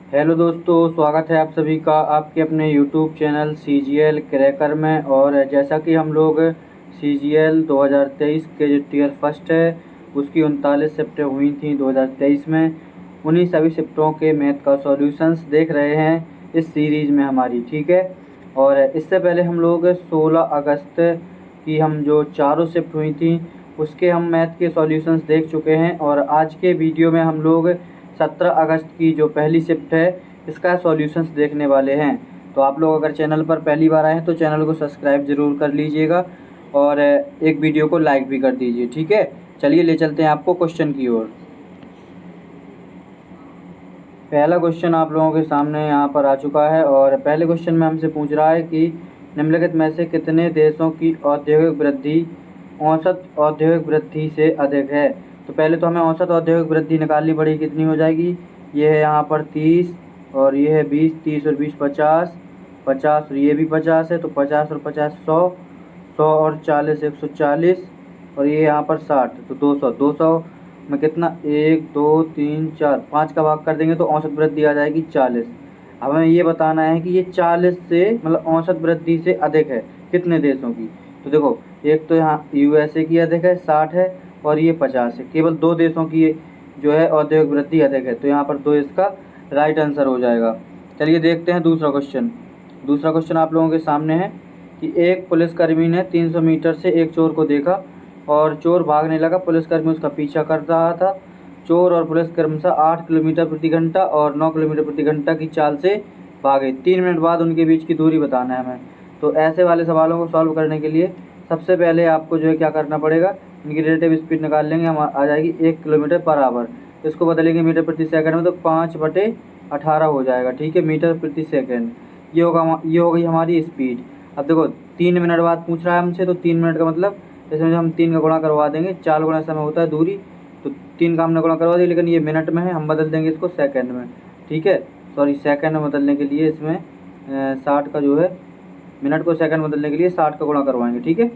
Hello दोस्तों, स्वागत है आप सभी का आपके अपने यूट्यूब चैनल CGL क्रैकर में। और जैसा कि हम लोग CGL 2023 के जो टियर फर्स्ट है उसकी 39 शिफ्टें हुई थी 2023 में। उन्हीं सभी शिफ्टों के मैथ का सॉल्यूशंस देख रहे हैं इस सीरीज़ में हमारी, ठीक है। और इससे पहले हम लोग 16 अगस्त की हम जो चारों शिफ्ट हुई थी उसके हम मैथ के सॉल्यूशंस देख चुके हैं। और आज के वीडियो में हम लोग 17 अगस्त की जो पहली शिफ्ट है इसका सॉल्यूशंस देखने वाले हैं। तो आप लोग अगर चैनल पर पहली बार आए हैं तो चैनल को सब्सक्राइब ज़रूर कर लीजिएगा और एक वीडियो को लाइक भी कर दीजिए, ठीक है। चलिए ले चलते हैं आपको क्वेश्चन की ओर। पहला क्वेश्चन आप लोगों के सामने यहाँ पर आ चुका है और पहले क्वेश्चन में हमसे पूछ रहा है कि निम्नलिखित में से कितने देशों की औद्योगिक वृद्धि औसत औद्योगिक वृद्धि से अधिक है। तो पहले तो हमें औसत औद्योगिक वृद्धि निकालनी पड़ेगी, कितनी हो जाएगी। ये है यहाँ पर 30 और ये है 20, 30 और 20 50, 50 और ये भी 50 है, तो 50 और 50 100, 100 और 40 140 और ये यहाँ पर 60, तो 200। 200 में कितना, 1 2 3 4 5 का भाग कर देंगे तो औसत वृद्धि आ जाएगी 40। अब हमें ये बताना है कि ये 40 से मतलब औसत वृद्धि से अधिक है कितने देशों की। तो देखो, एक तो यहाँ USA की अधिक है 60 है और ये 50 है। केवल दो देशों की जो है औद्योगिक वृद्धि अधिक है, तो यहाँ पर दो इसका राइट आंसर हो जाएगा। चलिए देखते हैं दूसरा क्वेश्चन। दूसरा क्वेश्चन आप लोगों के सामने है कि एक पुलिसकर्मी ने 300 मीटर से एक चोर को देखा और चोर भागने लगा। पुलिसकर्मी उसका पीछा कर रहा था। चोर और पुलिस क्रमशः 8 किलोमीटर प्रति घंटा और 9 किलोमीटर प्रति घंटा की चाल से भागे। 3 मिनट बाद उनके बीच की दूरी बताना है हमें। तो ऐसे वाले सवालों को सॉल्व करने के लिए सबसे पहले आपको जो है क्या करना पड़ेगा, इनकी रिलेटिव स्पीड निकाल लेंगे, हम आ जाएगी 1 किलोमीटर पर आवर। इसको बदलेंगे मीटर प्रति सेकंड में तो 5/18 हो जाएगा, ठीक है, मीटर प्रति सेकंड। ये हो गई हमारी स्पीड। अब देखो 3 मिनट बाद पूछ रहा है हमसे, तो 3 मिनट का मतलब इसमें हम 3 का गुणा करवा देंगे। 4 गुणा समय होता है दूरी, तो 3 का हमने गुणा करवा दिया, लेकिन ये मिनट में है, हम बदल देंगे इसको सेकंड में, ठीक है। सॉरी, सेकंड में बदलने के लिए इसमें 60 का जो है मिनट को सेकंड बदलने के लिए 60 का गुणा करवाएंगे, ठीक है।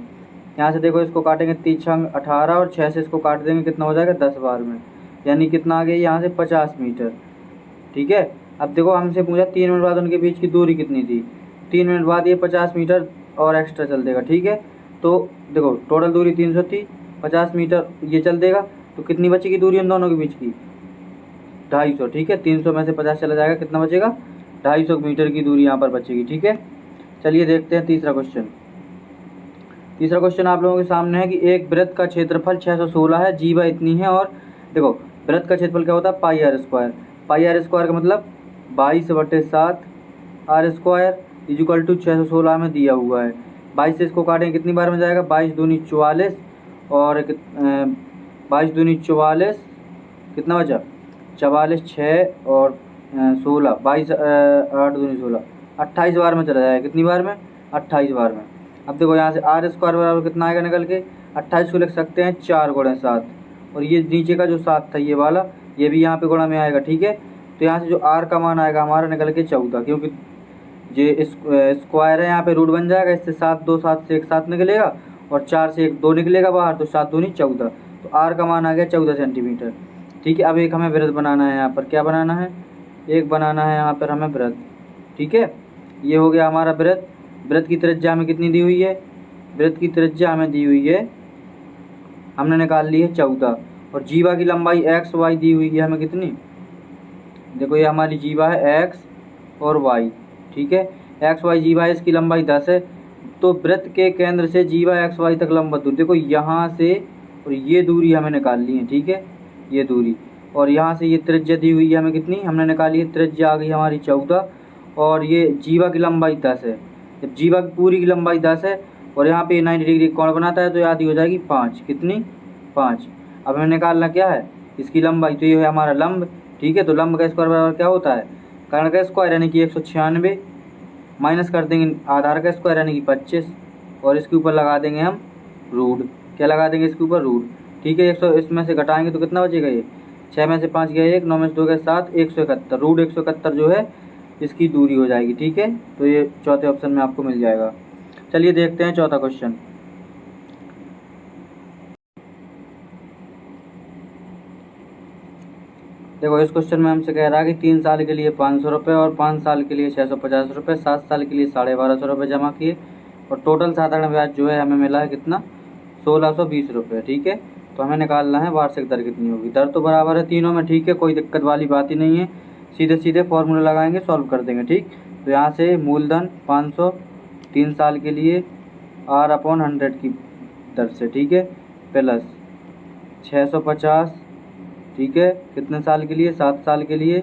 यहाँ से देखो इसको काटेंगे 3 छंग 18 और 6 से इसको काट देंगे, कितना हो जाएगा 10 बार में, यानी कितना आ गया यहाँ से 50 मीटर, ठीक है। अब देखो हमसे पूछा 3 मिनट बाद उनके बीच की दूरी कितनी थी। 3 मिनट बाद ये 50 मीटर और एक्स्ट्रा चल देगा, ठीक है। तो देखो टोटल दूरी 300 थी, 50 मीटर ये चल देगा, तो कितनी बचेगी दूरी उन दोनों के बीच की, 250, ठीक है। 300 में से 50 चला जाएगा, कितना बचेगा, 250 मीटर की दूरी यहाँ पर बचेगी, ठीक है। चलिए देखते हैं तीसरा क्वेश्चन। तीसरा क्वेश्चन आप लोगों के सामने है कि एक वृत्त का क्षेत्रफल 616 है, जीवा इतनी है। और देखो वृत्त का क्षेत्रफल क्या होता है, pi r square. Pi r square का मतलब 22/7 आर स्क्वायर इजिकल टू 616 में दिया हुआ है। 22 से इसको काटेंगे कितनी बार में जाएगा, 22 दूनी 44 और 22 दूनी 44, कितना बचा 44, 6 और 16, 22 8 दूनी 16, 28 बार में चला जाएगा, कितनी बार में, 28 बार में। अब देखो यहाँ से आर स्क्वायर बराबर कितना आएगा निकल के, 28 को लिख सकते हैं 4 गुणा 7 और ये नीचे का जो 7 था ये वाला, ये भी यहाँ पे गुणा में आएगा, ठीक है। तो यहाँ से जो आर का मान आएगा हमारा निकल के 14, क्योंकि ये स्क्वायर है यहाँ पे रूट बन जाएगा। इससे 7 2 7 से 1 7 निकलेगा और 4 से 1 2 निकलेगा बाहर, तो 7 दूनी 14, तो आर का मान आ गया 14 सेंटीमीटर, ठीक है। अब एक हमें वृत्त बनाना है, यहाँ पर क्या बनाना है, एक बनाना है यहाँ पर हमें वृत्त, ठीक है। ये हो गया हमारा वृत्त। वृत्त की त्रिज्या हमें कितनी दी हुई है, वृत्त की त्रिज्या हमें दी हुई है, हमने निकाल ली है 14। और जीवा की लंबाई एक्स वाई दी हुई है हमें कितनी, देखो ये हमारी जीवा है एक्स और वाई, ठीक है। एक्स वाई जीवा है, इसकी लंबाई 10 है। तो वृत्त के केंद्र से जीवा एक्स वाई तक लंबवत दूरी, देखो यहाँ से और ये दूरी हमें निकाल ली है, ठीक है, ये दूरी। और यहाँ से ये त्रिज्या दी हुई है हमें कितनी, हमने निकाली है, त्रिज्या आ गई हमारी 14 और ये जीवा की लंबाई 10 है। जब जीवा की पूरी की लंबाई 10 है और यहाँ पे 90 डिग्री कोण बनाता है, तो आधी हो जाएगी 5, कितनी 5। अब हमें निकालना क्या है, इसकी लंबाई, तो ये है हमारा लंब, ठीक है। तो लंब का स्क्वायर बराबर क्या होता है, कर्ण का स्क्वायर यानी कि 196 माइनस कर देंगे आधार का स्क्वायर यानी कि 25 और इसके ऊपर लगा देंगे हम रूट, क्या लगा देंगे इसके ऊपर रूट, ठीक है। 100 इसमें से घटाएंगे तो कितना बचेगा, ये 6 में से 5 गया 1, 9 में से 2 गया 7, 171, रूट 171 जो है इसकी दूरी हो जाएगी, ठीक है। तो ये चौथे ऑप्शन में आपको मिल जाएगा। चलिए देखते हैं चौथा क्वेश्चन। देखो इस क्वेश्चन में हमसे कह रहा है कि 3 साल के लिए 500 रुपये और 5 साल के लिए 650 रुपये, 7 साल के लिए 1250 रुपये जमा किए और टोटल साधारण ब्याज जो है हमें मिला है कितना, 1620 रुपये। ठीक है, तो हमें निकालना है वार्षिक दर कितनी होगी। दर तो बराबर है तीनों में, ठीक है, कोई दिक्कत वाली बात ही नहीं है, सीधे सीधे फॉर्मूला लगाएंगे, सॉल्व कर देंगे। ठीक, तो यहाँ से मूलधन 500 3 साल के लिए R/100 की दर से, ठीक है, प्लस 650, ठीक है, कितने साल के लिए, 7 साल के लिए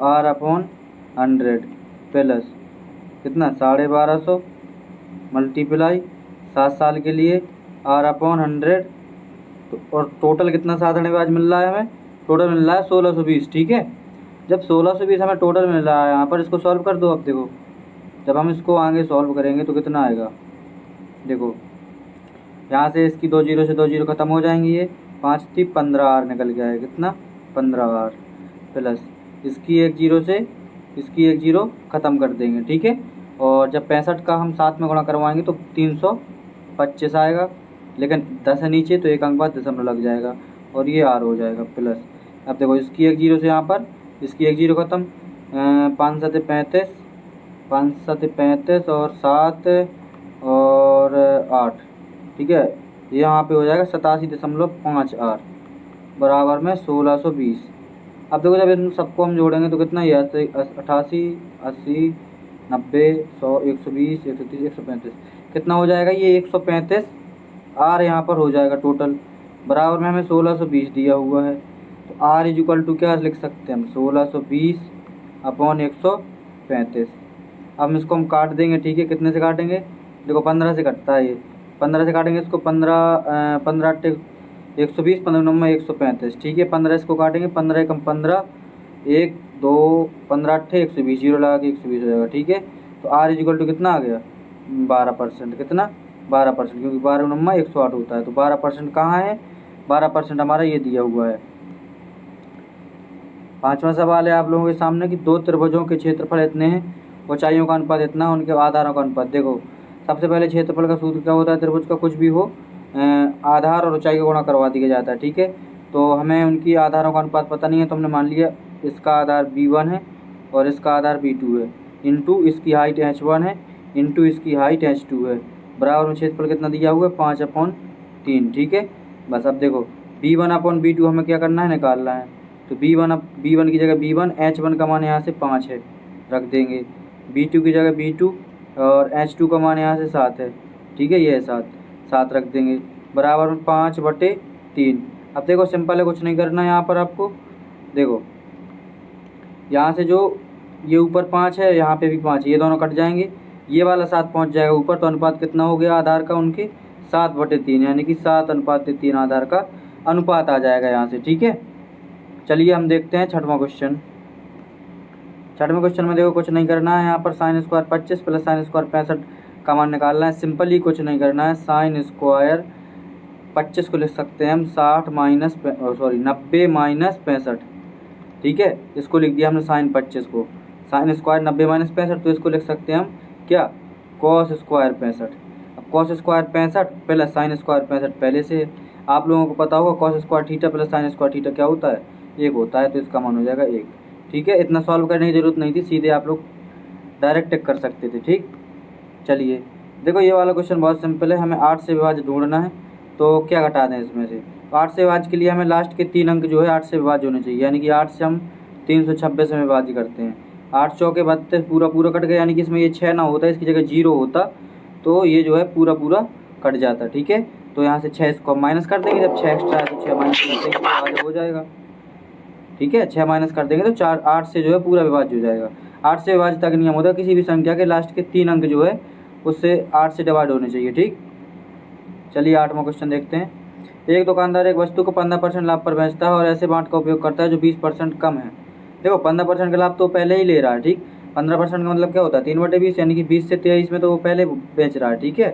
R/100 प्लस कितना 1250 मल्टीप्लाई 7 साल के लिए R/100, तो और टोटल कितना साधारण ब्याज मिल रहा है हमें, टोटल मिल रहा है 1620। ठीक है, जब 1620 हमें टोटल मिल रहा है यहाँ पर, इसको सॉल्व कर दो। अब देखो जब हम इसको आगे सॉल्व करेंगे तो कितना आएगा, देखो यहाँ से इसकी 2 जीरो से 2 जीरो खत्म हो जाएंगी, ये 5 थी 15 R निकल गया है, कितना 15 R प्लस इसकी 1 जीरो से इसकी 1 जीरो ख़त्म कर देंगे। ठीक है, और जब 65 का हम साथ में गुणा करवाएंगे तो 325 आएगा, लेकिन 10 है नीचे तो एक अंक बाद दशमलव लग जाएगा और ये R हो जाएगा प्लस। अब देखो इसकी 1 जीरो से यहाँ पर इसकी 1 जीरो ख़त्म, 5 7 35, 5 7 35 और 7 और 8, ठीक है, ये यहाँ पे हो जाएगा 87.5 R बराबर में 1620। अब देखो जब इन सबको हम जोड़ेंगे तो कितना, ये 88 80 90 100 120 130 135 कितना हो जाएगा, ये 135 R यहाँ पर हो जाएगा टोटल, बराबर में हमें 1620 दिया हुआ है। तो R इक्वल टू क्या लिख सकते हैं हम, 1620/135। अब इसको हम काट देंगे, ठीक है, कितने से काटेंगे, देखो 15 से कटता है, ये 15 से काटेंगे इसको, 15 15 8 120 15 9 135, ठीक है, 15 इसको काटेंगे, 15 एकम 15 1 2 15 8 120, जीरो लगा के 120 हो जाएगा। ठीक है, तो R इक्वल टू कितना आ गया, 12%, कितना 12%, क्योंकि 12 9 108 होता है, तो 12% कहाँ है, 12% हमारा ये दिया हुआ है। 5वां सवाल है आप लोगों के सामने कि दो त्रिभुजों के क्षेत्रफल इतने हैं, ऊंचाइयों का अनुपात इतना, उनके आधारों का अनुपात। देखो सबसे पहले क्षेत्रफल का सूत्र क्या होता है, त्रिभुज का कुछ भी हो आधार और ऊंचाई का गुणा करवा दिया जाता है। ठीक है, तो हमें उनकी आधारों का अनुपात पता नहीं है, तो हमने मान लिया इसका आधार B1 है और इसका आधार B2 है, इंटू इसकी हाइट H1 है, इंटू इसकी हाइट H2 है, बराबर में क्षेत्रफल कितना दिया हुआ है, 5/3। ठीक है, बस अब देखो B1/B2 हमें क्या करना है, निकालना है। तो B1 की जगह B1, H1 का मान यहाँ से 5 है, रख देंगे, B2 की जगह B2 और H2 का मान यहाँ से 7 है। ठीक है, ये है 7 रख देंगे, बराबर में 5/3। अब देखो सिंपल है, कुछ नहीं करना है यहाँ पर आपको। देखो यहाँ से जो ये ऊपर 5 है, यहाँ पे भी 5 है, ये दोनों कट जाएंगे, ये वाला 7 पहुँच जाएगा ऊपर, तो अनुपात कितना हो गया आधार का उनके, 7/3, यानी कि 7:3 आधार का अनुपात आ जाएगा यहाँ से। ठीक है, चलिए हम देखते हैं 6वां क्वेश्चन। 6वें क्वेश्चन में देखो कुछ नहीं करना है, यहाँ पर sin square 25 plus sin square 65 का मान निकालना है। सिंपली कुछ नहीं करना है, sin स्क्वायर 25 को लिख सकते हैं हम 90 माइनस 65। ठीक है, इसको लिख दिया हमने sin 25 को, sin स्क्वायर 90 माइनस 65, तो इसको लिख सकते हैं हम क्या, cos स्क्वायर 65। अब cos square 65 plus sin square 65 पहले से आप लोगों को पता होगा, cos square theta plus sin square theta क्या होता है, 1 होता है, तो इसका मान हो जाएगा 1। ठीक है, इतना सॉल्व करने की ज़रूरत नहीं थी, सीधे आप लोग डायरेक्ट कर सकते थे। ठीक, चलिए देखो ये वाला क्वेश्चन बहुत सिंपल है, हमें 8 से विभाज्य ढूंढना है, तो क्या घटा दें इसमें से। 8 से विभाज्य के लिए हमें लास्ट के 3 अंक जो है 8 से विभाज्य होने चाहिए, यानी कि 8 से हम 326 में विभाज्य करते हैं। 8 चौके 32 पूरा कट गया, यानी कि इसमें ये 6 ना होता, इसकी जगह 0 होता, तो ये जो है पूरा कट जाता। ठीक है, तो यहाँ से 6 इसको माइनस कर देंगे, जब 6 एक्स्ट्रा है तो 6 माइनस कर देंगे, विभाज्य हो जाएगा। ठीक है, 6 माइनस कर देंगे तो 8 से जो है पूरा विभाज्य हो जाएगा। 8 से विभाज्य तक नियम होता है, किसी भी संख्या के लास्ट के 3 अंक जो है उससे 8 से डिवाइड होने चाहिए। ठीक, चलिए 8वां क्वेश्चन देखते हैं। एक दुकानदार एक वस्तु को 15% लाभ पर बेचता है और ऐसे बांट का उपयोग करता है जो 20% कम है। देखो 15% का लाभ तो पहले ही ले रहा है। ठीक, 15% का मतलब क्या होता है, 3/20, यानी कि 20 से 23 में तो वो पहले बेच रहा है। ठीक है,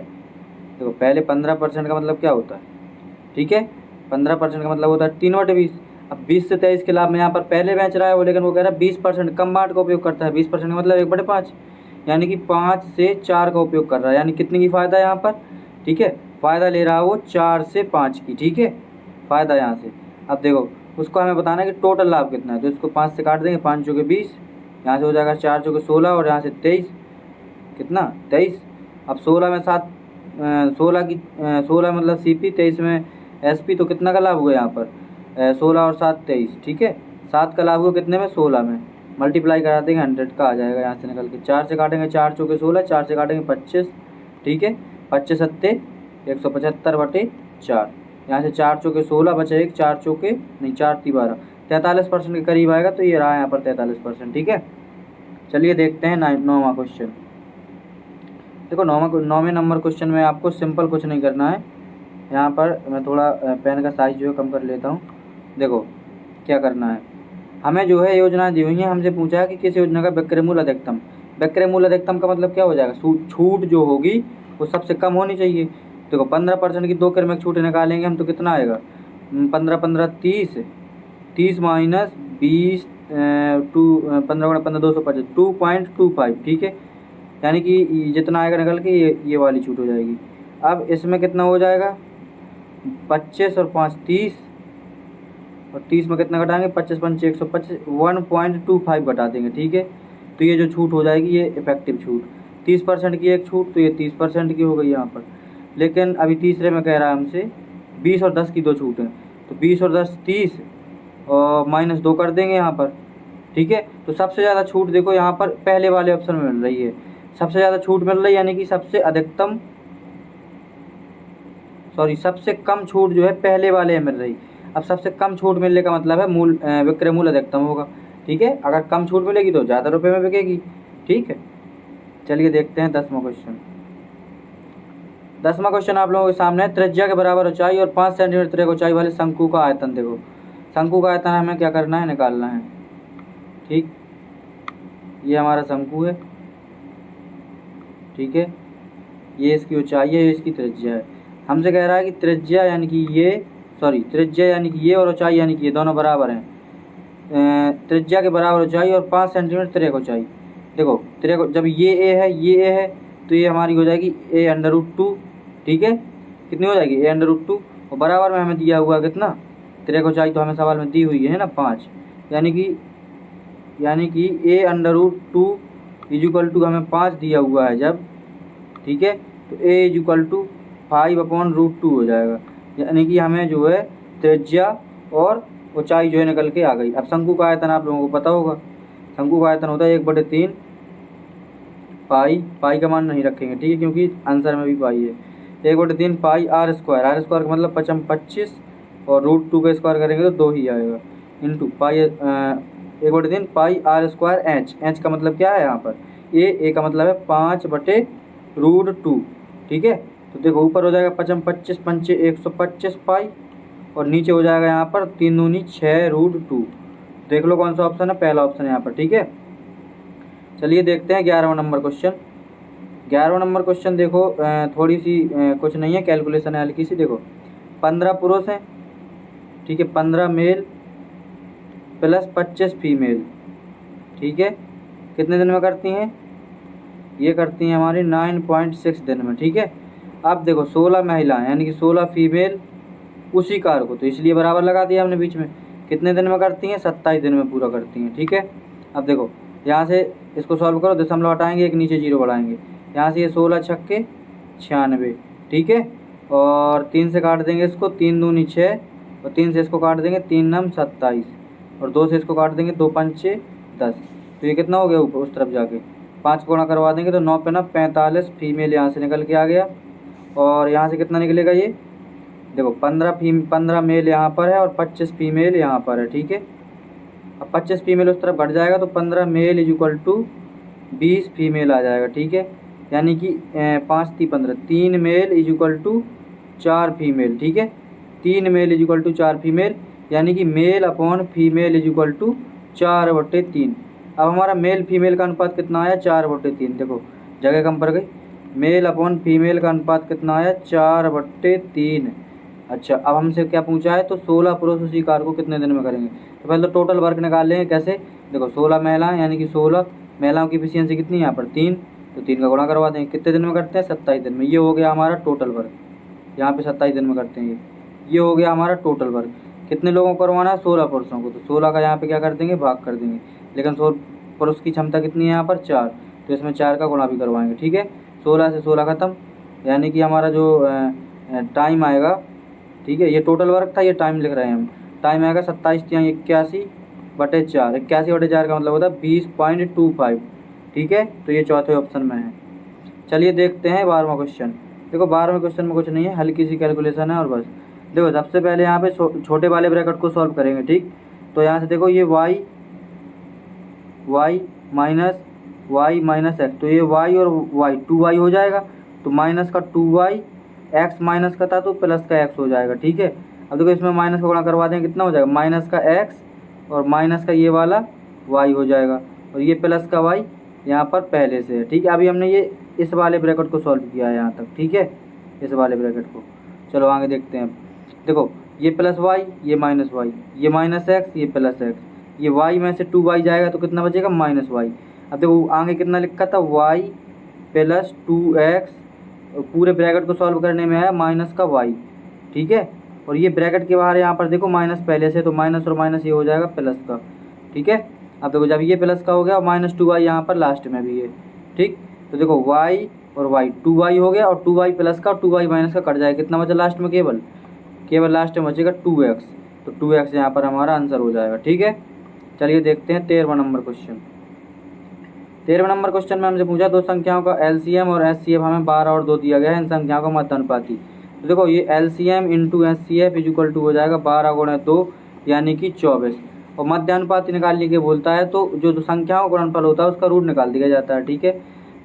देखो पहले 15% का मतलब क्या होता है, ठीक है, 15% का मतलब होता है 3/20। अब 20 से 23 के लाभ में यहाँ पर पहले बेच रहा है वो, लेकिन वो कह रहा है 20% कम बांट का उपयोग करता है। 20% का मतलब 1/5, यानी कि 5 से 4 का उपयोग कर रहा है, यानी कितने की फ़ायदा है यहाँ पर। ठीक है, फ़ायदा ले रहा है वो 4 से 5 की। ठीक है, फ़ायदा यहाँ से। अब देखो उसको हमें बताना है कि टोटल लाभ कितना है। तो इसको 5 से काट देंगे, 5 चौके 20, यहाँ से हो जाएगा 4 चौके 16 और यहाँ से 23, कितना 23। अब 16 में 7, 16 मतलब CP, 23 में SP, तो कितना का लाभ हुआ यहाँ पर 16 और 7 23, ठीक है। 7 का लाभ हुआ कितने में 16 में, मल्टीप्लाई करा देंगे 100 का आ जाएगा यहाँ से निकल के। 4 से काटेंगे 4 चौके 16, 4 से काटेंगे 25, ठीक है। 25 सत्ते 175/4, यहाँ से 4 चौके 16 बचे 1, 4 चौके नहीं 4 × 12, 43% के करीब आएगा। तो ये रहा यहाँ पर 43%, ठीक है। चलिए देखते हैं 9वां क्वेश्चन। देखो 9वें नंबर क्वेश्चन में आपको सिंपल कुछ नहीं करना है। यहाँ पर मैं थोड़ा पेन का साइज जो है कम कर लेता हूँ। देखो क्या करना है, हमें जो है योजना दी हुई है, हमसे पूछा है कि किस योजना का विक्रय मूल्य अधिकतम। विक्रय मूल्य अधिकतम का मतलब क्या हो जाएगा, छूट जो होगी वो सबसे कम होनी चाहिए। देखो 15% की 2 क्रमिक छूट निकालेंगे हम तो कितना आएगा, 15 15 30, 30 माइनस 20, 15 × 15 225, 2.25, ठीक है। यानी कि जितना आएगा निकल के ये वाली छूट हो जाएगी। अब इसमें कितना हो जाएगा, 25 और 5 30, और 30 में कितना घटाएंगे, 25 पंचे 125, 1.25 घटा देंगे, ठीक है। तो ये जो छूट हो जाएगी ये इफेक्टिव छूट, 30% की एक छूट, तो ये 30% की हो गई यहाँ पर। लेकिन अभी तीसरे में कह रहा है हमसे 20 और 10 की 2 छूट हैं, तो 20 और 10 30 और -2 कर देंगे यहाँ पर, ठीक है। तो सबसे ज़्यादा छूट देखो यहाँ पर पहले वाले ऑप्शन में मिल रही है, सबसे ज़्यादा छूट मिल रही है, यानी कि सबसे कम छूट जो है पहले वाले में मिल रही। अब सबसे कम छूट मिलने का मतलब है विक्रय मूल्य अधिकतम होगा, ठीक है। अगर कम छूट मिलेगी तो ज़्यादा रुपये में बिकेगी, ठीक है। चलिए देखते हैं 10वां क्वेश्चन। 10वां क्वेश्चन आप लोगों के सामने है, त्रिज्या के बराबर ऊंचाई और 5 सेंटीमीटर ऊंचाई वाले शंकु का आयतन। देखो शंकु का आयतन हमें क्या करना है, निकालना है, ठीक। ये हमारा शंकु है, ठीक है। ये इसकी ऊंचाई है, ये इसकी त्रिज्या है। हमसे कह रहा है कि त्रिज्या यानी कि ये और ऊंचाई यानी कि ये दोनों बराबर हैं। त्रिज्या के बराबर ऊंचाई और 5 सेंटीमीटर त्रिक ऊंचाई। देखो त्रिक जब ये ए है तो ये हमारी हो जाएगी a√2, ठीक है। कितनी हो जाएगी a√2, और बराबर में हमें दिया हुआ कितना, त्रिक ऊंचाई तो हमें सवाल में दी हुई है ना 5, यानी कि a√2 = हमें 5 दिया हुआ है जब, ठीक है। तो a = 5/√2 हो जाएगा, यानी कि हमें जो है त्रिज्या और ऊंचाई जो है निकल के आ गई। अब शंकु का आयतन आप लोगों को पता होगा, शंकु का आयतन होता है 1/3 पाई का मान नहीं रखेंगे, ठीक है, क्योंकि आंसर में भी पाई है। 1/3 पाई r² का मतलब 25, और √2 का स्क्वायर करेंगे तो 2 ही आएगा, इंटू पाई 1/3 पाई r²h। h का मतलब क्या है यहाँ पर, a का मतलब है 5/√2, ठीक है। तो देखो ऊपर हो जाएगा 25 पंचे 125 पाई, और नीचे हो जाएगा यहाँ पर 3 दूनी 6√2। देख लो कौन सा ऑप्शन है, पहला ऑप्शन है यहाँ पर, ठीक है। चलिए देखते हैं 11वां नंबर क्वेश्चन। 11वां नंबर क्वेश्चन देखो थोड़ी सी कुछ नहीं है, कैलकुलेशन है हल्की सी। देखो 15 पुरुष हैं, ठीक है, 15 मेल प्लस 25 फीमेल, ठीक है। कितने दिन में करती हैं, ये करती हैं हमारी 9.6 दिन में, ठीक है। अब देखो 16 महिलाएं यानी कि 16 फीमेल उसी कार को, तो इसलिए बराबर लगा दिया हमने बीच में। कितने दिन में करती हैं, 27 दिन में पूरा करती हैं, ठीक है। अब देखो यहाँ से इसको सॉल्व करो, दशमलव हटाएंगे, एक नीचे 0 बढ़ाएंगे, यहाँ से ये 16 छक्के 96, ठीक है। और 3 से काट देंगे इसको, 3 दूनी 6, और 3 से इसको काट देंगे, 3 नम 27, और 2 से इसको काट देंगे, 2 पंचे 10। तो ये कितना हो गया ऊपर उस तरफ जाके, 5 गुणा करवा देंगे तो 9 पे 9 45 फीमेल यहाँ से निकल के आ गया। और यहाँ से कितना निकलेगा, ये देखो 15 मेल यहाँ पर है और 25 फीमेल यहाँ पर है, ठीक है। अब 25 फीमेल उस तरफ बढ़ जाएगा तो 15 मेल = 20 फीमेल आ जाएगा, ठीक है। यानी कि 5 × 15, 3 मेल = 4 फीमेल, ठीक है। 3 मेल = 4 फीमेल, यानी कि मेल अपॉन फीमेल = 4/3। अब हमारा मेल फीमेल का अनुपात कितना आया, 4/3। देखो जगह कम पड़ गई, मेल अपॉन फीमेल का अनुपात कितना आया, 4/3। अच्छा अब हमसे क्या पूछा है, तो 16 पुरुष उसी कार को कितने दिन में करेंगे। तो पहले तो टोटल वर्क निकाल लेंगे, कैसे, देखो 16 महिलाएं यानी कि 16 महिलाओं की एफिशिएंसी कितनी है यहाँ पर 3, तो 3 का गुणा करवा देंगे, कितने दिन में करते हैं, 27 दिन में। ये हो गया हमारा टोटल वर्क, यहाँ पे 27 दिन में करते हैं, ये हो गया हमारा टोटल वर्क। कितने लोगों को करवाना है, 16 पुरुषों को। तो 16 का यहाँ पे क्या कर देंगे, भाग कर देंगे। लेकिन 16 पुरुष की क्षमता कितनी है यहाँ पर, 4, तो इसमें 4 का गुणा भी करवाएंगे। ठीक है, 16 से 16 खत्म, यानी कि हमारा जो टाइम आएगा, ठीक है, ये टोटल वर्क था, ये टाइम लिख रहे हैं हम। टाइम आएगा 27×81/4। 81/4 का मतलब होता है 20.25। ठीक है, तो ये चौथे ऑप्शन में है। चलिए देखते हैं 12वां क्वेश्चन। देखो 12वें क्वेश्चन में कुछ नहीं है, हल्की सी कैलकुलेशन है और बस। देखो सबसे पहले यहाँ पे छोटे वाले ब्रैकेट को सॉल्व करेंगे। ठीक, तो यहाँ से देखो ये y माइनस x, तो ये y और y 2y हो जाएगा। तो माइनस का 2y, x माइनस का था तो प्लस का x हो जाएगा। ठीक है, अब देखो इसमें माइनस का गुणा करवा देंगे, कितना हो जाएगा, माइनस का x और माइनस का ये वाला y हो जाएगा, और ये प्लस का y यहाँ पर पहले से है। ठीक है, अभी हमने ये इस वाले ब्रैकेट को सॉल्व किया है यहाँ तक। ठीक है, इस वाले ब्रैकेट को। चलो आगे देखते हैं। देखो ये प्लस y, ये माइनस y, ये माइनस x, ये प्लस x, ये y में से 2y जाएगा तो कितना बचेगा, माइनस y। अब देखो आगे कितना लिखा था, y प्लस 2x, पूरे ब्रैकेट को सॉल्व करने में है माइनस का y। ठीक है, और ये ब्रैकेट के बाहर यहाँ पर देखो माइनस पहले से, तो माइनस और माइनस ये हो जाएगा प्लस का। ठीक है, अब देखो जब ये प्लस का हो गया और माइनस 2y यहाँ पर लास्ट में भी है। ठीक, तो देखो y और y 2y हो गया, और 2y प्लस का और 2y माइनस का कट जाएगा, कितना बचा लास्ट में, केवल लास्ट में बचेगा 2x। तो 2x यहाँ पर हमारा आंसर हो जाएगा। ठीक है, चलिए देखते हैं 13वां नंबर क्वेश्चन। 13वें नंबर क्वेश्चन में हमसे पूछा दो संख्याओं का LCM और SCF हमें 12 और 2 दिया गया है, इन संख्याओं का मध्यानुपाती। तो देखो ये LCM into SCF equal to हो जाएगा 12×2 यानी कि 24, और मध्यानुपाती निकालने के बोलता है तो जो संख्याओं का गुणनफल होता है उसका रूट निकाल दिया जाता है। ठीक है,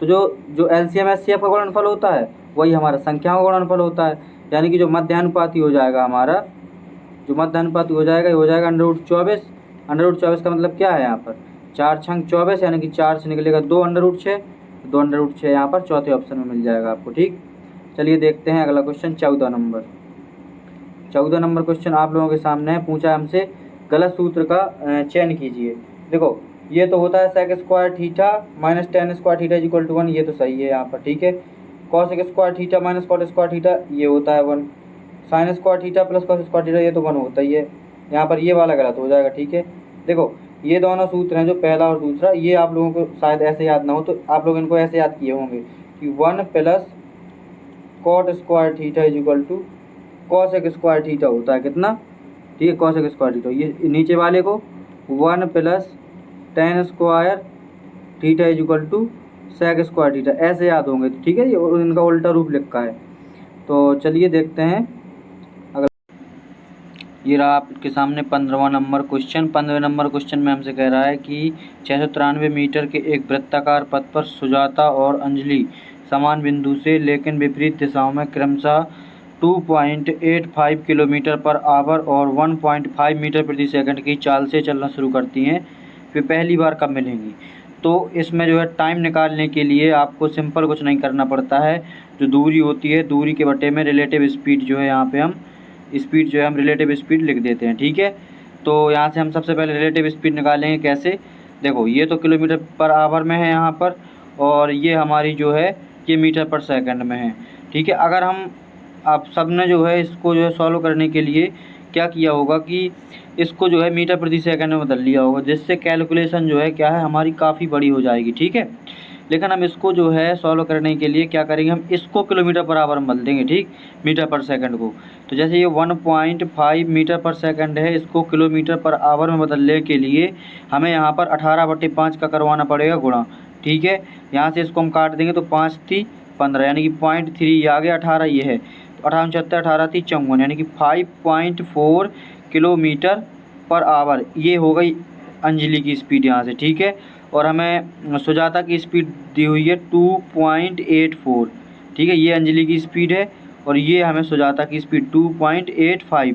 तो जो LCM SCF का गुणनफल होता है वही हमारा संख्याओं का गुणनफल होता है, यानी कि जो मध्यानुपाती हो जाएगा हमारा, जो मध्यानुपाती हो जाएगा ये हो जाएगा √24। √24 का मतलब क्या है, यहाँ पर 4 छंग 24, यानी कि 4 से निकलेगा 2 √6, 2 √6 यहाँ पर चौथे ऑप्शन में मिल जाएगा आपको। ठीक, चलिए देखते हैं अगला क्वेश्चन 14 नंबर। 14 नंबर क्वेश्चन आप लोगों के सामने है, पूछा हमसे गलत सूत्र का चयन कीजिए। देखो ये तो होता है sec square theta minus tan square theta equal to 1, ये तो सही है यहाँ पर। ठीक है, cos square theta minus cot square theta ये होता है 1, sin square theta plus cos square theta ये तो 1 होता ही है, यहाँ पर ये वाला गलत हो जाएगा। ठीक है, देखो ये दोनों सूत्र हैं जो पहला और दूसरा, ये आप लोगों को शायद ऐसे याद ना हो, तो आप लोग इनको ऐसे याद किए होंगे कि 1 plus cot square theta equal to cos square theta होता है कितना, ठीक है, cos स्क्वायर थीटा। ये नीचे वाले को 1 plus tan square theta equal to sec square theta ऐसे याद होंगे। ठीक है, ये इनका उल्टा रूप लिखा है। तो चलिए देखते हैं अगला। ये रहा आपके सामने 15वां नंबर क्वेश्चन। 15वें नंबर क्वेश्चन में हमसे कह रहा है कि 693 मीटर के एक वृत्ताकार पथ पर सुजाता और अंजलि समान बिंदु से लेकिन विपरीत दिशाओं में क्रमशः 2.85 किलोमीटर पर आवर और 1.5 मीटर प्रति सेकंड की चाल से चलना शुरू करती हैं, वे पहली बार कब मिलेंगी। तो इसमें जो है टाइम निकालने के लिए आपको सिंपल कुछ नहीं करना पड़ता है, जो दूरी होती है दूरी के बटे में रिलेटिव स्पीड जो है यहाँ पे हम स्पीड जो है हम रिलेटिव स्पीड लिख देते हैं। ठीक है, तो यहाँ से हम सबसे पहले रिलेटिव स्पीड निकालेंगे कैसे। देखो ये तो किलोमीटर पर आवर में है यहाँ पर, और ये हमारी जो है ये मीटर पर सेकंड में है। ठीक है, अगर हम आप सब ने जो है इसको जो है सॉल्व करने के लिए क्या किया होगा कि इसको जो है मीटर प्रति सेकंड में बदल लिया होगा, जिससे कैलकुलेशन जो है क्या है हमारी काफ़ी बड़ी हो जाएगी। ठीक है, लेकिन हम इसको जो है सॉल्व करने के लिए क्या करेंगे, हम इसको किलोमीटर पर आवर में बदल देंगे। ठीक, मीटर पर सेकंड को, तो जैसे ये 1.5 मीटर पर सेकंड है, इसको किलोमीटर पर आवर में बदलने के लिए हमें यहाँ पर 18/5 का करवाना पड़ेगा गुणा। ठीक है, यहाँ से इसको हम काट देंगे तो 5 × 3 = 15, यानी कि 0.3 ये आ गया, 18 ये है, तो 18 × 7 = 18, 3 × 54, यानी कि 5.4 किलोमीटर पर आवर ये हो गई अंजलि की स्पीड यहाँ से। ठीक है, और हमें सुजाता की स्पीड दी हुई है 2.84। ठीक है, ये अंजलि की स्पीड है और ये हमें सुजाता की स्पीड 2.85।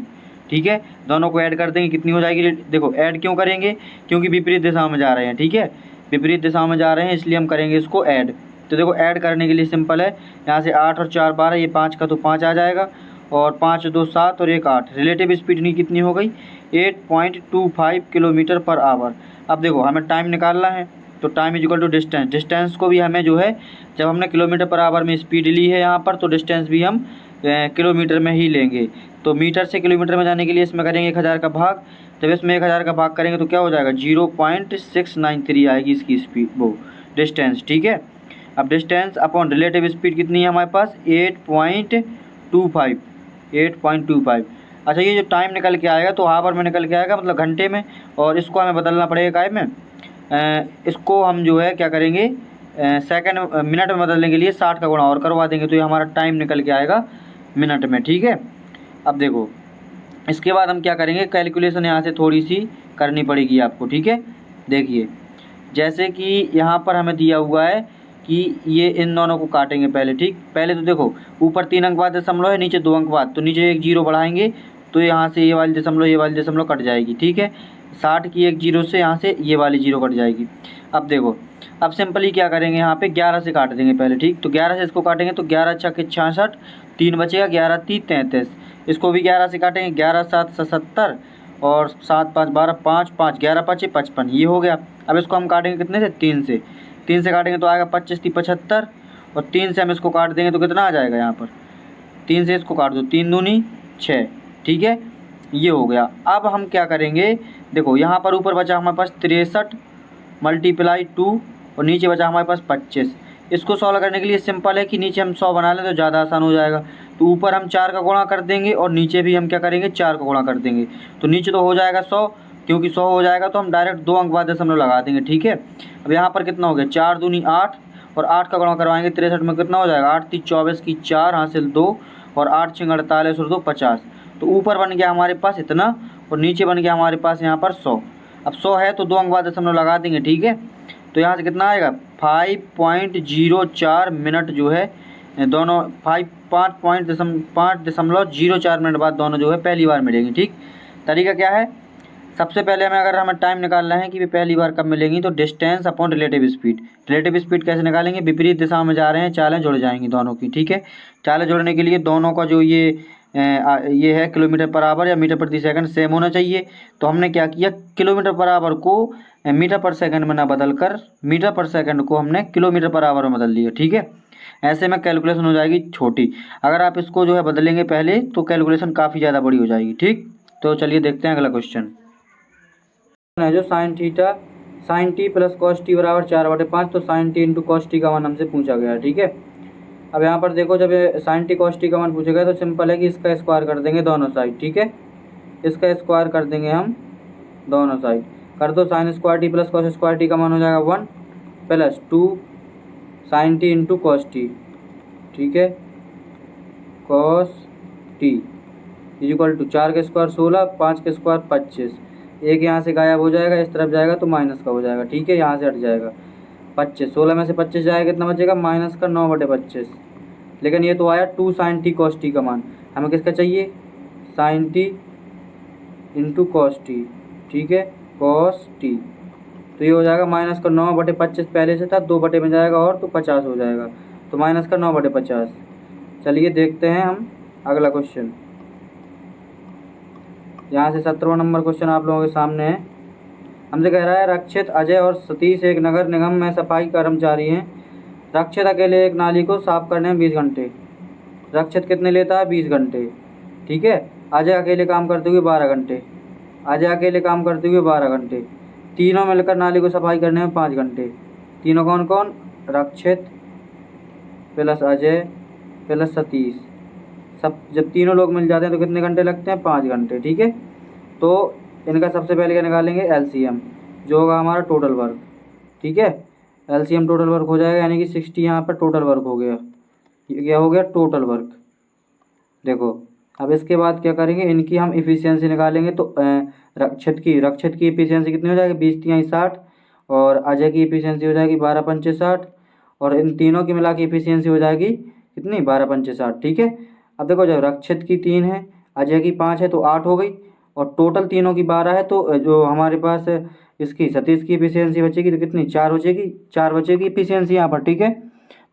ठीक है, दोनों को ऐड कर देंगे, कितनी हो जाएगी। देखो ऐड क्यों करेंगे, क्योंकि विपरीत दिशा में जा रहे हैं। ठीक है, विपरीत दिशा में जा रहे हैं इसलिए हम करेंगे इसको ऐड। तो देखो ऐड करने के लिए सिंपल है, यहाँ से 8 और 4 12, ये 5 का तो 5 आ जाएगा, और 5 2 7 और 1 8। रिलेटिव स्पीड नहीं कितनी हो गई, 8.25 किलोमीटर पर आवर। अब देखो हमें टाइम निकालना है, तो time equal to distance. Distance को भी हमें जो है जब हमने किलोमीटर पर आवर में स्पीड ली है यहाँ पर, तो डिस्टेंस भी हम किलोमीटर में ही लेंगे, तो मीटर से किलोमीटर में जाने के लिए इसमें करेंगे 1000 का भाग। जब इसमें 1000 का भाग करेंगे तो क्या हो जाएगा 0.693 आएगी इसकी स्पीड, वो डिस्टेंस। ठीक है, अब डिस्टेंस अपॉन रिलेटिव स्पीड कितनी है हमारे पास 8.25। अच्छा, ये जो टाइम निकल के आएगा तो आवर में निकल के आएगा, मतलब घंटे में, और इसको हमें बदलना पड़ेगा काय में। इसको हम जो है क्या करेंगे सेकंड मिनट में बदलने के लिए 60 का गुणा और करवा देंगे, तो ये हमारा टाइम निकल के आएगा मिनट में। ठीक है, अब देखो इसके बाद हम क्या करेंगे, कैलकुलेशन यहाँ से थोड़ी सी करनी पड़ेगी आपको। ठीक है, देखिए जैसे कि यहाँ पर हमें दिया हुआ है कि ये इन दोनों को काटेंगे पहले। ठीक, पहले तो देखो ऊपर 3 अंक बाद दशमलव है, नीचे 2 अंक बाद, तो नीचे एक जीरो बढ़ाएंगे तो यहाँ से ये वाली दशमलव कट जाएगी। ठीक है, 60 की एक जीरो से यहाँ से ये वाली जीरो कट जाएगी। अब देखो, अब सिंपली क्या करेंगे, यहाँ पे 11 से काट देंगे पहले। ठीक, तो 11 से इसको काटेंगे तो 11 छक्के 66, 3 बचेगा, 11 3 33। इसको भी 11 से काटेंगे, 11 7 77 और 7 5 12, 5 5 11 5 55, ये हो गया। अब इसको हम काटेंगे कितने से 3 से, 3 से काटेंगे तो आएगा 25 3 75, और 3 से हम इसको काट देंगे तो कितना आ जाएगा, यहाँ पर 3 से इसको काट दो, 3 दूनी 6। ठीक है, ये हो गया। अब हम क्या करेंगे, देखो यहाँ पर ऊपर बचा हमारे पास 63 मल्टीप्लाई 2 और नीचे बचा हमारे पास 25। इसको सॉल्व करने के लिए सिंपल है कि नीचे हम 100 बना लें तो ज़्यादा आसान हो जाएगा। तो ऊपर हम 4 का गुणा कर देंगे और नीचे भी हम क्या करेंगे 4 का गुणा कर देंगे, तो नीचे तो हो जाएगा 100, क्योंकि 100 हो जाएगा तो हम डायरेक्ट 2 अंक बाद दशमलव लगा देंगे। ठीक है, अब यहाँ पर कितना हो गया 4 दूनी 8 और 8 का गुणा करवाएंगे 63 में, कितना हो जाएगा 8 3 24 की 4 हासिल 2 और 8 6 48 और 2 50। तो ऊपर बन गया हमारे पास इतना और नीचे बन गया हमारे पास यहाँ पर 100। अब 100 है तो 2 अंक बाद दशमलव लगा देंगे। ठीक है, तो यहाँ से कितना आएगा 5.04 मिनट जो है दोनों 5.04 मिनट बाद दोनों जो है पहली बार मिलेंगी। ठीक, तरीका क्या है, सबसे पहले हमें टाइम निकालना है कि वे पहली बार कब मिलेंगी, तो distance upon relative speed. Relative speed कैसे निकालेंगे, विपरीत दिशा में जा रहे हैं, चालें जुड़ जाएंगी दोनों की। ठीक है, चालें जुड़ने के लिए दोनों का जो ये है किलोमीटर पर आवर या मीटर प्रति सेकंड सेम होना चाहिए। तो हमने क्या किया, किलोमीटर पर आवर को मीटर पर सेकंड में ना बदल कर मीटर पर सेकंड को हमने किलोमीटर पर आवर में बदल लिया। ठीक है, ऐसे में कैलकुलेशन हो जाएगी छोटी। अगर आप इसको जो है बदलेंगे पहले तो कैलकुलेशन काफ़ी ज़्यादा बड़ी हो जाएगी। ठीक, तो चलिए देखते हैं अगला क्वेश्चन है जो sine T plus cos T बराबर 4/5। तो sine T into cos T का मान हमसे पूछा गया है। ठीक है, अब यहाँ पर देखो जब साइन टी कॉस टी का मान पूछा गया तो सिंपल है कि इसका स्क्वायर कर देंगे दोनों साइड। ठीक है, इसका स्क्वायर कर देंगे हम दोनों साइड, कर दो sine square T plus cos square T का मान हो जाएगा 1 plus 2 sine T into cos T. ठीक है, cos T is equal to 4 के स्क्वायर 16, 5 के स्क्वायर 25, एक यहाँ से गायब हो जाएगा, इस तरफ जाएगा तो माइनस का हो जाएगा। ठीक है, यहाँ से हट जाएगा 25, 16 में से 25 जाएगा कितना बचेगा माइनस का 9/25। लेकिन ये तो आया 2 साइन टी कॉस टी का मान, हमें किसका चाहिए sine T into cos T. ठीक है, कॉस टी, तो ये हो जाएगा माइनस का 9/25 पहले से था, 2 बटे में जाएगा और तो 50 हो जाएगा, तो माइनस का 9/50। चलिए देखते हैं हम अगला क्वेश्चन। यहाँ से 17वां नंबर क्वेश्चन आप लोगों के सामने है। हमसे कह रहा है रक्षित, अजय और सतीश एक नगर निगम में सफाई कर्मचारी हैं। रक्षित अकेले एक नाली को साफ करने में 20 घंटे, रक्षित कितने लेता है 20 घंटे। ठीक है, अजय अकेले काम करते हुए 12 घंटे, अजय अकेले काम करते हुए 12 घंटे, तीनों मिलकर नाली को सफाई करने में 5 घंटे। तीनों कौन कौन, रक्षित प्लस अजय प्लस सतीश, सब जब तीनों लोग मिल जाते हैं तो कितने घंटे लगते हैं 5 घंटे। ठीक है, तो इनका सबसे पहले क्या निकालेंगे एलसीएम, जो होगा हमारा टोटल वर्क। ठीक है, एलसीएम टोटल वर्क हो जाएगा, यानी कि 60 यहाँ पर टोटल वर्क हो गया। ये क्या हो गया टोटल वर्क। देखो अब इसके बाद क्या करेंगे, इनकी हम इफ़िशियंसी निकालेंगे। तो रक्षित की इफ़िशियंसी कितनी हो जाएगी 20 तिहाई 60, और अजय की इफ़िशियंसी हो जाएगी 12 पंचे 60, और इन तीनों की मिला के इफ़िशियंसी हो जाएगी कितनी 12 पंचे 60। ठीक है, अब देखो जब रक्षित की 3 है, अजय की 5 है तो 8 हो गई, और टोटल तीनों की 12 है, तो जो हमारे पास इसकी सतीश की इफ़िशियंसी बचेगी तो कितनी 4 बचेगी, 4 बचेगी इफ़िशियंसी यहाँ पर। ठीक है,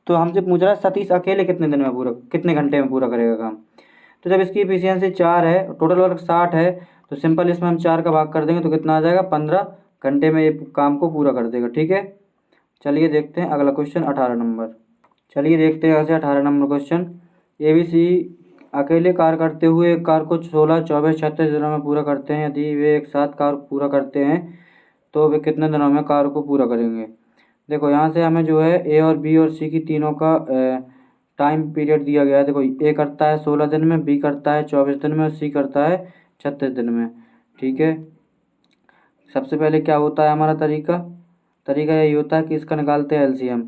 तो हमसे पूछ रहा है सतीश अकेले कितने घंटे में पूरा करेगा काम। तो जब इसकी इफ़िशियंसी 4 है, टोटल वर्क 60 है, तो सिंपल इसमें हम 4 का भाग कर देंगे तो कितना आ जाएगा 15 घंटे में ये काम को पूरा कर देगा। ठीक है, चलिए देखते हैं अगला क्वेश्चन 18 नंबर। चलिए देखते हैं यहाँ से 18 नंबर क्वेश्चन। ABC अकेले कार्य करते हुए एक कार्य को 16, 24, 36 दिनों में पूरा करते हैं। यदि वे एक साथ कार्य पूरा करते हैं तो वे कितने दिनों में कार्य को पूरा करेंगे। देखो यहाँ से हमें जो है ए और बी और सी की तीनों का टाइम पीरियड दिया गया है। देखो ए करता है 16 दिन में, बी करता है 24 दिन में और सी करता है 36 दिन में। ठीक है, सबसे पहले क्या होता है हमारा तरीका यही होता है कि इसका निकालते हैं एलसीएम।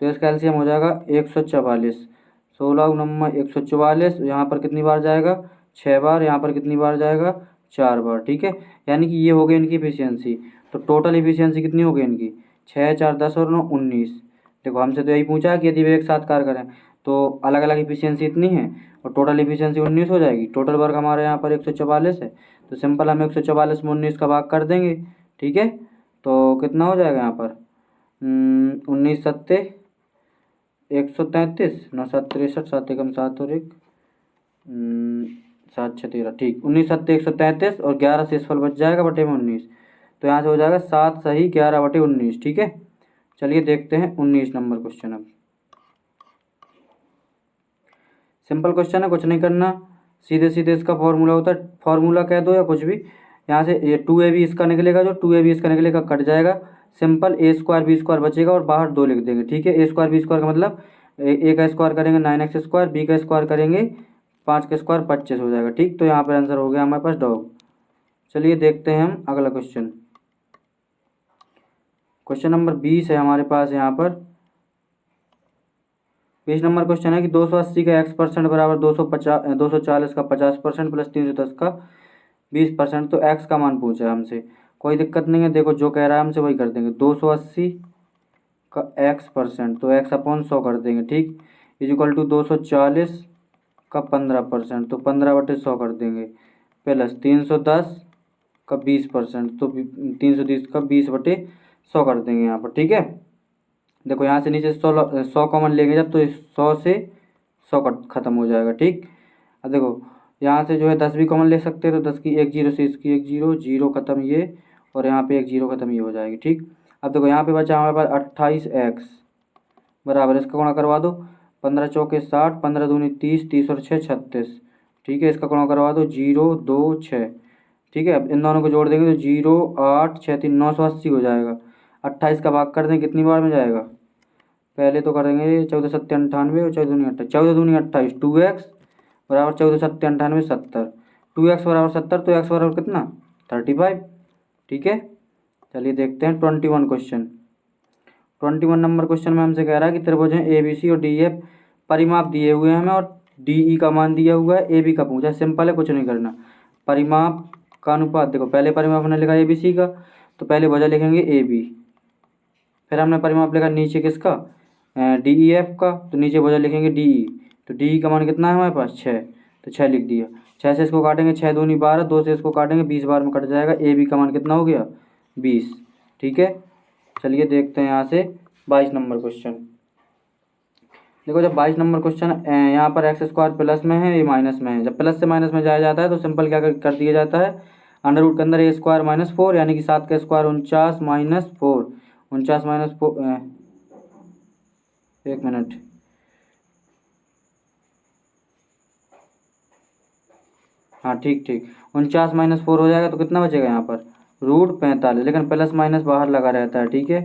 तो इसका एलसीएम हो जाएगा 144। 16 नंबर 144, यहाँ पर कितनी बार जाएगा 6 बार, यहाँ पर कितनी बार जाएगा 4 बार। ठीक है, यानी कि ये हो गई इनकी इफिशियंसी। तो टोटल इफिशियंसी कितनी हो गई इनकी 6, 4, 10 और 9, 19। देखो हमसे तो यही पूछा कि यदि वे एक साथ कार्य करें तो अलग अलग इफिशियंसी इतनी है और टोटल इफिशियंसी 19 हो जाएगी। टोटल वर्क हमारे यहाँ पर 144 है, तो सिंपल हम 144 में 19 का भाग कर देंगे। ठीक है, तो कितना हो जाएगा यहाँ पर 19 सत्ते 133, 9 7 63, 7 एकम 7 और 1 7 6 13। ठीक, 19 सत्ते 133 और 11 शेषफल बच जाएगा बटे में 19। तो यहाँ से हो जाएगा 7 सही 11 बटे 19। ठीक है, चलिए देखते हैं 19 नंबर क्वेश्चन। अब सिंपल क्वेश्चन है, कुछ नहीं करना, सीधे सीधे इसका फॉर्मूला होता है, फॉर्मूला कह दो या कुछ भी। यहाँ से ये 2ab इसका निकलेगा, जो 2ab इसका निकलेगा कट जाएगा, simple a square b square बचेगा और बाहर 2 लिख देंगे। ठीक है, a स्क्वायर b स्क्वायर का मतलब a का स्क्वायर करेंगे 9x स्क्वायर, b का स्क्वायर करेंगे 5 का स्क्वायर 25 हो जाएगा। ठीक, तो यहाँ पर आंसर हो गया हमारे पास डॉग। चलिए देखते हैं हम अगला क्वेश्चन। क्वेश्चन नंबर 20 है हमारे पास। यहाँ पर 20 नंबर क्वेश्चन है कि 280 का x% बराबर 240 का 50% प्लस 310 का 20%। तो x का मान पूछा है हमसे, कोई दिक्कत नहीं है। देखो जो कह रहा है हमसे वही कर देंगे, 280 का x%, तो x अपॉन 100 कर देंगे। ठीक, इजिकल टू 240 का 15%, तो 15 बटे 100 कर देंगे, प्लस 310 का 20%, तो 330 का 20 बटे 100 कर देंगे यहाँ पर। ठीक है, देखो यहाँ से नीचे 100 कॉमन लेंगे जब, तो 100 से 100 कट खत्म हो जाएगा। ठीक, अब देखो यहाँ से जो है 10 भी कॉमन ले सकते हैं, तो 10 की 1 जीरो से इसकी 1 जीरो, जीरो खत्म ये, और यहाँ पे 1 जीरो खत्म ये हो जाएगी। ठीक, अब देखो यहाँ पे बचा हमारे पास 28x बराबर, इसका गुणा करवा दो, 15 चौके 60, 15 दूनी 30, 30 और 6 36। ठीक है, इसका गुणा करवा दो, 0 2 6। ठीक है, अब इन दोनों को जोड़ देंगे तो 0 8 6 3 980 हो जाएगा। 28 का भाग कर दें कितनी बार में जाएगा, पहले तो करेंगे 14 सत्ते 98 और 14 दूनी 28, 14 दूनी 28, 2x बराबर 14 सत्ते 98 70, 2x बराबर 70, तो x बराबर कितना 35। ठीक है, चलिए देखते हैं 21 क्वेश्चन। 21 नंबर क्वेश्चन में हमसे कह रहा है कि त्रिभुज हैं ए बी सी और डी एफ, परिमाप दिए हुए हैं हमें और डी ई का मान दिया हुआ है, ए बी का पूछा है। सिंपल है, कुछ नहीं करना, परिमाप का अनुपात। देखो पहले परिमाप हमने लिखा ए बी सी का, तो पहले वजह लिखेंगे ए बी, फिर हमने परिमाप लिखा नीचे किसका डी ई एफ का, तो नीचे वजह लिखेंगे डी ई। तो डी ई का मान कितना है हमारे पास 6, तो 6 लिख दिया। 6 से इसको काटेंगे 6 दूनी 12, 2 से इसको काटेंगे 20 बार में कट जाएगा। ए बी का मान कितना हो गया 20। ठीक है, चलिए देखते हैं यहाँ से 22 नंबर क्वेश्चन। देखो जब 22 नंबर क्वेश्चन यहाँ पर एक्स स्क्वायर प्लस में है, ये माइनस में है। जब प्लस से माइनस में जाया जाता है तो सिंपल क्या कर दिया जाता है, अंडर रूट के अंदर ए स्क्वायर माइनस 4, यानी कि 7 का स्क्वायर 49 माइनस 4, 49 माइनस 4 एक मिनट, हाँ ठीक ठीक, 49 माइनस 4 हो जाएगा, तो कितना बचेगा यहाँ पर रूट 45, लेकिन प्लस माइनस बाहर लगा रहता है। ठीक है,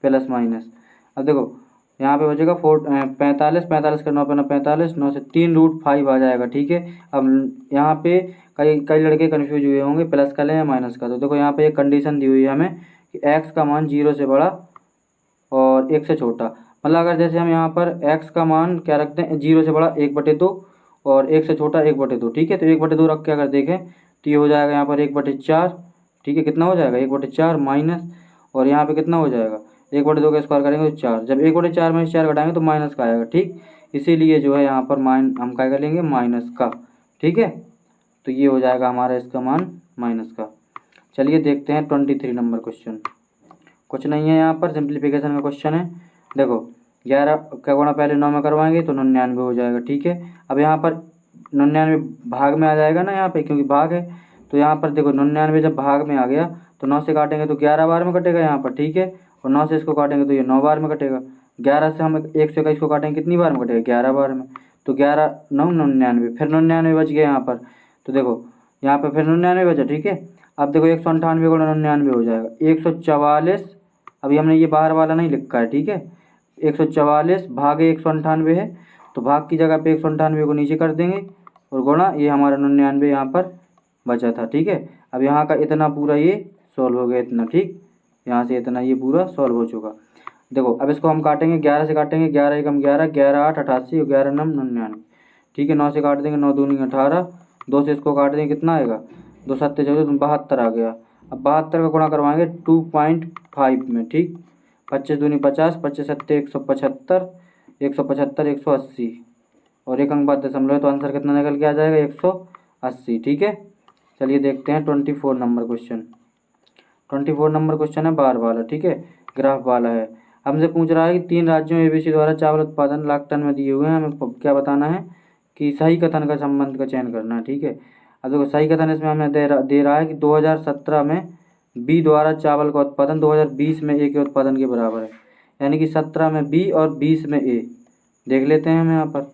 प्लस माइनस। अब देखो यहाँ पे बचेगा 45, 45 का 9 पे 9 45, 9 से 3 रूट 5 आ जाएगा। ठीक है, अब यहाँ पे कई कई लड़के कन्फ्यूज हुए होंगे प्लस का लें या माइनस का। तो देखो यहाँ पे एक कंडीशन दी हुई है हमें कि x का मान 0 से बड़ा और 1 से छोटा, मतलब अगर जैसे हम यहाँ पर x का मान क्या रखते हैं 0 से बड़ा 1/2 और 1 से छोटा 1/2। ठीक है, तो 1/2 रख के अगर देखें तो ये हो जाएगा यहाँ पर 1/4। ठीक है, कितना हो जाएगा 1/4 माइनस, और यहाँ पे कितना हो जाएगा 1/2 का स्क्वायर करेंगे तो 4, जब 1/4 में 4 घटाएंगे तो माइनस का आएगा। ठीक, इसीलिए जो है यहाँ पर हम क्या करेंगे माइनस का। ठीक है, तो ये हो जाएगा हमारा इसका मान माइनस का। चलिए देखते हैं 23 नंबर क्वेश्चन। कुछ नहीं है यहाँ पर, सिंप्लीफिकेशन का क्वेश्चन है। देखो 11 का गुणा पहले 9 में करवाएंगे तो 99 हो जाएगा। ठीक है, अब यहाँ पर 99 भाग में आ जाएगा ना यहाँ पे, क्योंकि भाग है, तो यहाँ पर देखो 99 जब भाग में आ गया तो 9 से काटेंगे तो 11 बार में कटेगा यहाँ पर। ठीक है, और 9 से इसको काटेंगे तो ये 9 बार में कटेगा। 11 से हम 121 को काटेंगे कितनी बार में कटेगा 11 बार में, तो 11 9 99, फिर 99 बच गया यहाँ पर। तो देखो यहाँ पर फिर 99 बचा, ठीक है। अब देखो 198 गुणा 99 हो जाएगा 144। अभी हमने ये बाहर वाला नहीं लिखा है, ठीक है। 144 भागे 198 है, तो भाग की जगह पे 198 को नीचे कर देंगे और गुणा ये हमारा 99 यहाँ पर बचा था, ठीक है। अब यहाँ का इतना पूरा ये सॉल्व हो गया इतना, ठीक। यहाँ से इतना ये पूरा सॉल्व हो चुका। देखो अब इसको हम काटेंगे 11 से काटेंगे, 11 एकम 11, 11 8 88 और 11 9 99, ठीक है। 9 से काट देंगे, 9 दूनी 18, 2 से इसको काट देंगे, कितना आएगा 2 सत्ते 14, 72 आ गया। अब 72 का गुणा करवाएंगे 2.5 में, ठीक। 25 दूनी 50, 25 सत्ते 175, 175 180 और एक अंक बाद दशमलव है, तो आंसर कितना निकल के आ जाएगा 180, ठीक है। चलिए देखते हैं 24 नंबर क्वेश्चन। 24 नंबर क्वेश्चन है बार वाला, ठीक है, ग्राफ वाला है। हमसे पूछ रहा है कि 3 राज्यों एबीसी द्वारा चावल उत्पादन लाख टन में दिए हुए हैं, हमें क्या बताना है कि सही कथन का संबंध का चयन करना है, ठीक है। अब देखो सही कथन इसमें हमें दे रहा है कि 2017 में बी द्वारा चावल का उत्पादन 2020 में ए के उत्पादन के बराबर है, यानी कि 17 में बी और 20 में ए। देख लेते हैं हम यहाँ पर।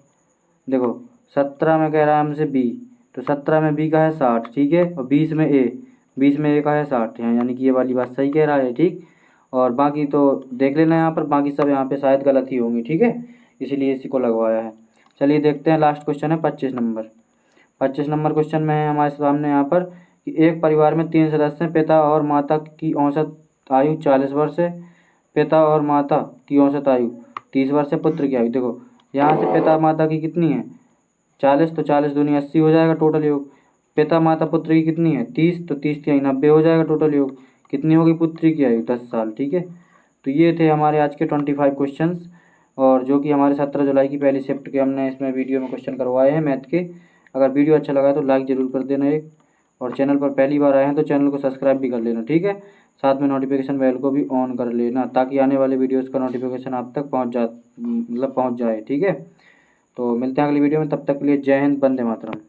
देखो 17 में कह रहा है हमसे बी, तो 17 में बी का है 60, ठीक है, और 20 में ए, 20 में ए का है 60 है, यानी कि ये वाली बात सही कह रहा है, ठीक। और बाकी तो देख लेना यहाँ पर, बाकी सब यहाँ पे शायद गलत ही होंगी, ठीक है, इसीलिए इसी को लगवाया है। चलिए देखते हैं लास्ट क्वेश्चन है 25 नंबर। 25 नंबर क्वेश्चन में है हमारे सामने यहाँ पर कि एक परिवार में 3 सदस्य हैं, पिता और माता की औसत आयु 40 वर्ष है, पिता और माता की औसत आयु 30 वर्ष है, पुत्र की आयु। देखो यहाँ से पिता माता की कितनी है 40, तो 40 दूनी 80 हो जाएगा टोटल योग। पिता माता पुत्र की कितनी है 30, तो 30 की 90 हो जाएगा टोटल योग। कितनी होगी पुत्री की आयु 10 साल, ठीक है। तो ये थे हमारे आज के 25 क्वेश्चंस, और जो कि हमारे 17 जुलाई की पहली शिफ्ट के हमने इसमें वीडियो में क्वेश्चन करवाए हैं मैथ के। अगर वीडियो अच्छा लगा तो लाइक ज़रूर कर देना एक, और चैनल पर पहली बार आए हैं तो चैनल को सब्सक्राइब भी कर लेना, ठीक है। साथ में नोटिफिकेशन बेल को भी ऑन कर लेना, ताकि आने वाले वीडियोज़ का नोटिफिकेशन आप तक पहुँच जाए, ठीक है। तो मिलते हैं अगली वीडियो में, तब तक के लिए जय हिंद, वंदे मातरम।